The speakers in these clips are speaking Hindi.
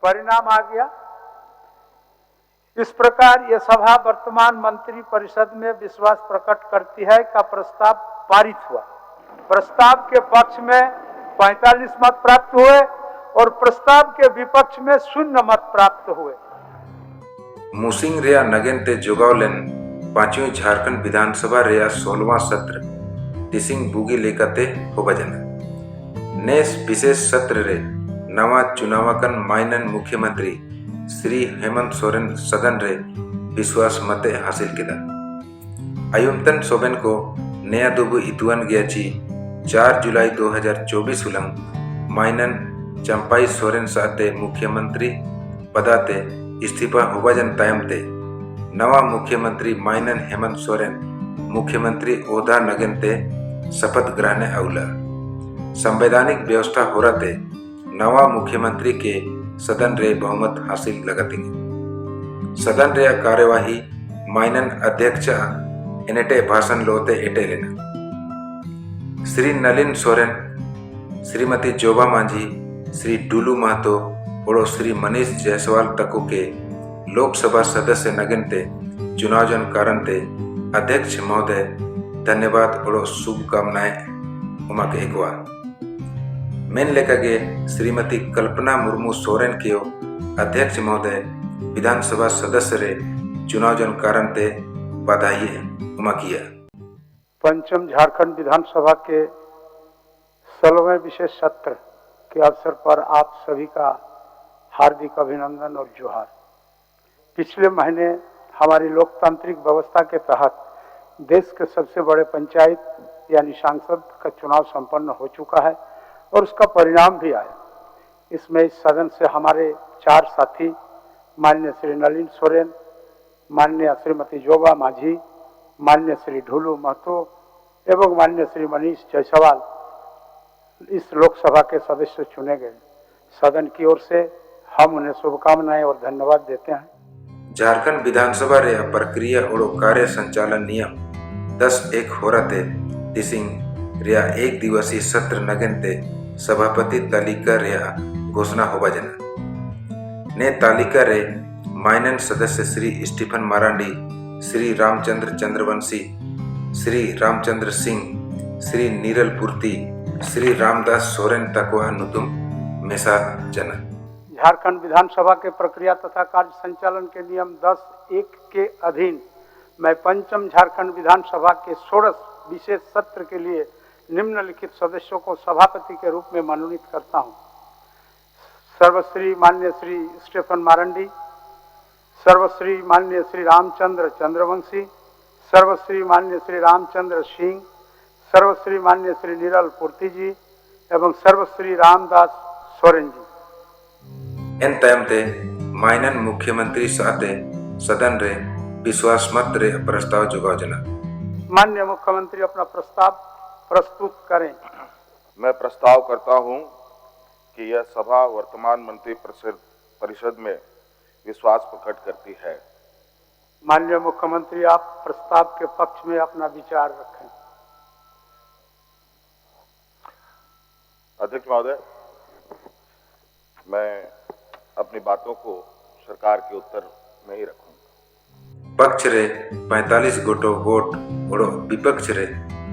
परिणाम आ गया। इस प्रकार यह सभा वर्तमान मंत्री परिषद में विश्वास प्रकट करती है का प्रस्ताव पारित हुआ। प्रस्ताव के पक्ष में 45 मत प्राप्त हुए और प्रस्ताव के विपक्ष में 0 मत प्राप्त हुए। मुसिंग रेया नगेन ते जोगावलेन पांचवी झारखंड विधानसभा रेया 16वां सत्र तिसिंग बुगी लेकते होबजन नेस विशेष सत्र रे नवा चुनावाकन माइनन मुख्यमंत्री श्री हेमंत सोरेन सदन रे विश्वास मते हासिल किया। अयुमतन सोबेन को नया दुबु इतुअन गया 4 जुलाई 2024 उलंग माइनन चंपाई सोरेन साते मुख्यमंत्री पदाते इस्तीफा होबाजन तायमते नवा मुख्यमंत्री माइनन हेमंत सोरेन मुख्यमंत्री ओहदा नगनते शपथ ग्रहण अवला। संवैधानिक व्यवस्था हो रहते नवा मुख्यमंत्री के सदन रे बहुमत हासिल लगती। सदन रे कार्यवाही माइनन अध्यक्ष एनेटे भाषण लोते एटे लेना। श्री नलिन सोरेन, श्रीमती जोबा मांझी, श्री डुलू महतो और श्री मनीष जायसवाल तको के लोकसभा सदस्य नगनते चुनाव जन कारण ते अध्यक्ष महोदय धन्यवाद और शुभकामनाएं उमा के एकवा। मेन लेखगे श्रीमती कल्पना मुर्मू सोरेन के अध्यक्ष महोदय विधानसभा सदस्य रे चुनाव जन कारण ते बधाई उमा किया। पंचम झारखंड विधानसभा के 16वें विशेष सत्र के अवसर पर आप सभी का हार्दिक अभिनंदन और जोहार। पिछले महीने हमारी लोकतांत्रिक व्यवस्था के तहत देश के सबसे बड़े पंचायत यानी सांसद का चुनाव संपन्न हो चुका है और उसका परिणाम भी आया। इसमें इस सदन से हमारे 4 साथी माननीय श्री नलिन सोरेन, माननीय श्रीमती जोबा मांझी, माननीय श्री ढुलू महतो एवं माननीय श्री मनीष जायसवाल इस लोकसभा के सदस्य चुने गए। सदन की ओर से हम उन्हें शुभकामनाएं और धन्यवाद देते हैं। झारखंड विधानसभा रे प्रक्रिया और कार्य संचालन नियम 10(1) हो रहते तिसिंग रिया 1 दिवसीय सत्र नगनते सभापति तालिका रे घोषणा होबाजना। ने तालिका रे माइनन सदस्य श्री स्टीफन मारांडी, श्री रामचंद्र चंद्रवंशी, श्री रामचंद्र सिंह, श्री नीरल पूर्ति, श्री रामदास सोरेन तकवा नुतुम मेसा जना। झारखंड विधानसभा के प्रक्रिया तथा कार्य संचालन के नियम 10(1) के अधीन मैं पंचम झारखंड विधानसभा के 16 विशेष सत्र के लिए निम्नलिखित सदस्यों को सभापति के रूप में मनोनीत करता हूं। सर्वश्री माननीय श्री स्टीफन मारांडी, सर्वश्री माननीय श्री रामचंद्र चंद्रवंशी, सर्वश्री माननीय श्री रामचंद्र सिंह, सर्वश्री माननीय श्री नीरल पूर्ति जी एवं सर्वश्री रामदास सोरेन जी। इन तयमते माइनन मुख्यमंत्री साथे सदन रे विश्वास मत रे प्रस्ताव जुगावजना। माननीय मुख्यमंत्री अपना प्रस्ताव प्रस्तुत करें। मैं प्रस्ताव करता हूं कि यह सभा वर्तमान मंत्री परिषद में विश्वास प्रकट करती है। माननीय मुख्यमंत्री आप प्रस्ताव के पक्ष में अपना विचार रखें। अध्यक्ष महोदय, मैं अपनी बातों को सरकार के उत्तर में ही रखूंगा। पक्ष रे 45 गोटो वोट और विपक्ष रे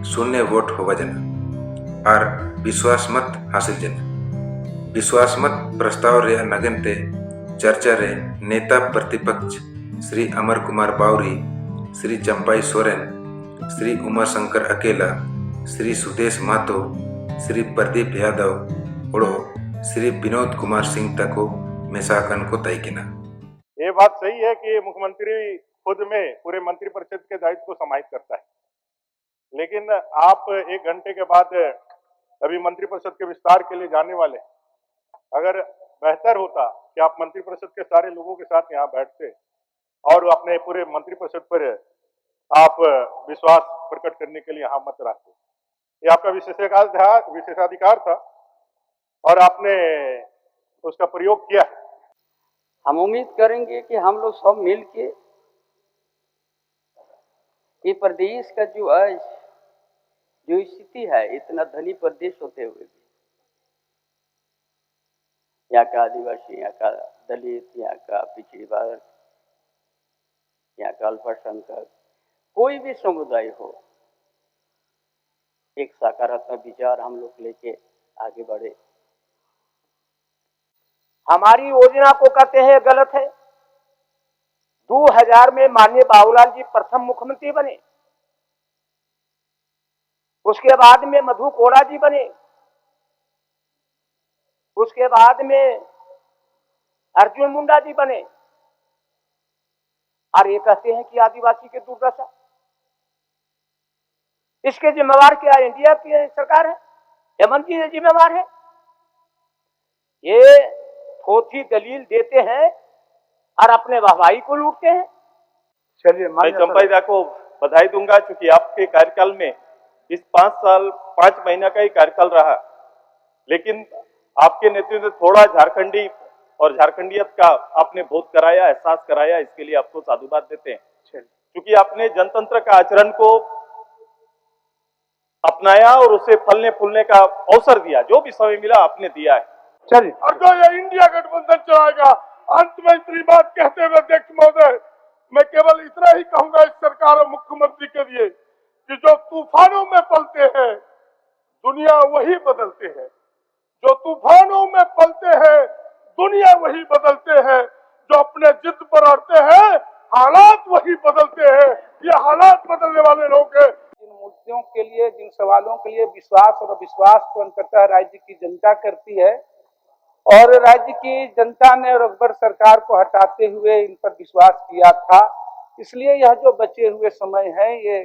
0 वोट होबजना और विश्वास मत हासिल जना। विश्वास मत प्रस्ताव रे नगनते चर्चा रे नेता प्रतिपक्ष श्री अमर कुमार बावरी, श्री चंपाई सोरेन, श्री उमा शंकर अकेला, श्री सुदेश महतो, श्री प्रदीप यादव और श्री विनोद कुमार सिंह तको मेसाकन को तय किया। ये बात सही है कि मुख्यमंत्री खुद में पूरे मंत्रिपरिषद के दायित्व को समाहित करता है, लेकिन आप 1 घंटे के बाद अभी मंत्रिपरिषद के विस्तार के लिए जाने वाले, अगर बेहतर होता कि आप मंत्रिपरिषद के सारे लोगों के साथ यहाँ बैठते और अपने पूरे मंत्रिपरिषद पर आप विश्वास प्रकट करने के लिए यहाँ मत रखते। ये आपका विशेषाधिकार था और आपने उसका प्रयोग किया। हम उम्मीद करेंगे कि हम लोग सब मिल के ये प्रदेश का जो आज जो स्थिति है, इतना धनी प्रदेश होते हुए भी यहाँ का आदिवासी, यहाँ का दलित, यहाँ का पिछड़ी वर्ग, यहाँ का अल्पसंख्यक, कोई भी समुदाय हो, एक सकारात्मक विचार हम लोग लेके आगे बढ़े। हमारी योजना को कहते हैं गलत है। 2000 में माननीय बाबूलाल जी प्रथम मुख्यमंत्री बने, उसके बाद में मधु कोड़ा जी बने, उसके बाद में अर्जुन मुंडा जी बने, और ये कहते हैं कि आदिवासी की दुर्दशा। इसके जिम्मेवार क्या इंडिया की सरकार है, हेमंत जी जिम्मेवार है। ये थोथी दलील देते हैं और अपने वाहवाही को लूटते हैं। चलिए, मैं चंपाईदा को बधाई दूंगा, क्योंकि आपके कार्यकाल में इस 5 महीना का ही कार्यकाल रहा, लेकिन आपके नेतृत्व में थोड़ा झारखंडी और झारखंडियत का आपने बोध कराया, एहसास कराया, इसके लिए आपको साधुवाद देते हैं। क्योंकि आपने जनतंत्र का आचरण को अपनाया और उसे फलने फूलने का अवसर दिया, जो भी समय मिला आपने दिया है। चलिए, और जो ये इंडिया गठबंधन चलाएगा, अंत में इतनी बात कहते हुए अध्यक्ष महोदय, मैं केवल इतना ही कहूंगा इस सरकार और मुख्यमंत्री के लिए कि जो तूफानों में पलते हैं दुनिया वही बदलते हैं, जो तूफानों में पलते हैं दुनिया वही बदलते हैं, जो अपने जिद पर अड़ते हैं हालात वही बदलते हैं। ये हालात बदलने वाले लोग हैं। जिन मुद्दों के लिए, जिन सवालों के लिए विश्वास और अविश्वास को अंततः राज्य की जनता करती है, और राज्य की जनता ने रघुबर सरकार को हटाते हुए इन पर विश्वास किया था। इसलिए यह जो बचे हुए समय है, ये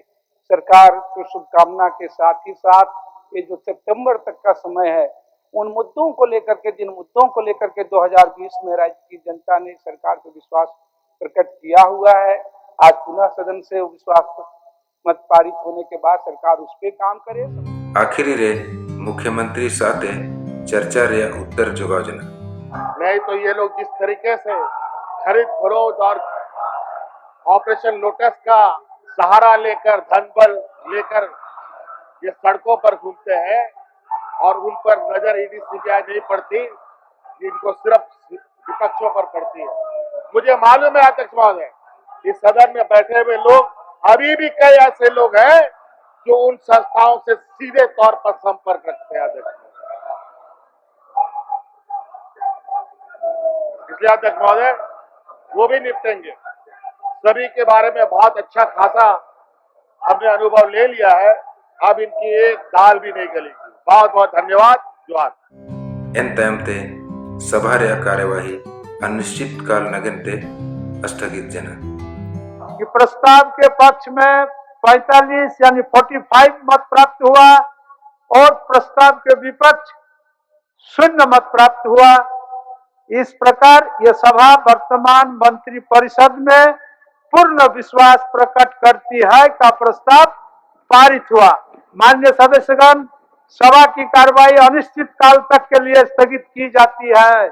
सरकार को शुभकामना के साथ ही साथ ये जो सितंबर तक का समय है, उन मुद्दों को लेकर के, जिन मुद्दों को लेकर के 2020 में राज्य की जनता ने सरकार पर विश्वास प्रकट किया हुआ है, आज पुनः सदन से विश्वास मत पारित होने के बाद सरकार उस पर काम करे। आखिरी रे मुख्यमंत्री साथे चर्चा रे उत्तर जोगावजना। नहीं तो ये लोग जिस तरीके से खरीद फरोख्त और ऑपरेशन लोटस का सहारा लेकर, धन बल लेकर ये सड़कों पर घूमते हैं और उन पर नजर ईडी सीबीआई नहीं पड़ती, इनको सिर्फ विपक्षों पर पड़ती है। मुझे मालूम है अध्यक्ष महोदय, इस सदन में बैठे हुए लोग अभी भी कई ऐसे लोग हैं जो उन संस्थाओं से सीधे तौर पर संपर्क रखते हैं अध्यक्ष। इसलिए अध्यक्ष महोदय वो भी निपटेंगे। सभी के बारे में बहुत अच्छा खासा हमने अनुभव ले लिया है, अब इनकी एक दाल भी नहीं गलेगी। बहुत बहुत धन्यवाद। जोहार। एन तयमते सभा रे कार्यवाही अनिश्चित काल नगनते स्थगित जना। कि प्रस्ताव के पक्ष में 45 यानी 45 मत प्राप्त हुआ और प्रस्ताव के विपक्ष 0 मत प्राप्त हुआ। इस प्रकार यह सभा वर्तमान मंत्री परिषद में पूर्ण विश्वास प्रकट करती है का प्रस्ताव पारित हुआ। माननीय सदस्यगण, सभा की कार्रवाई अनिश्चित काल तक के लिए स्थगित की जाती है।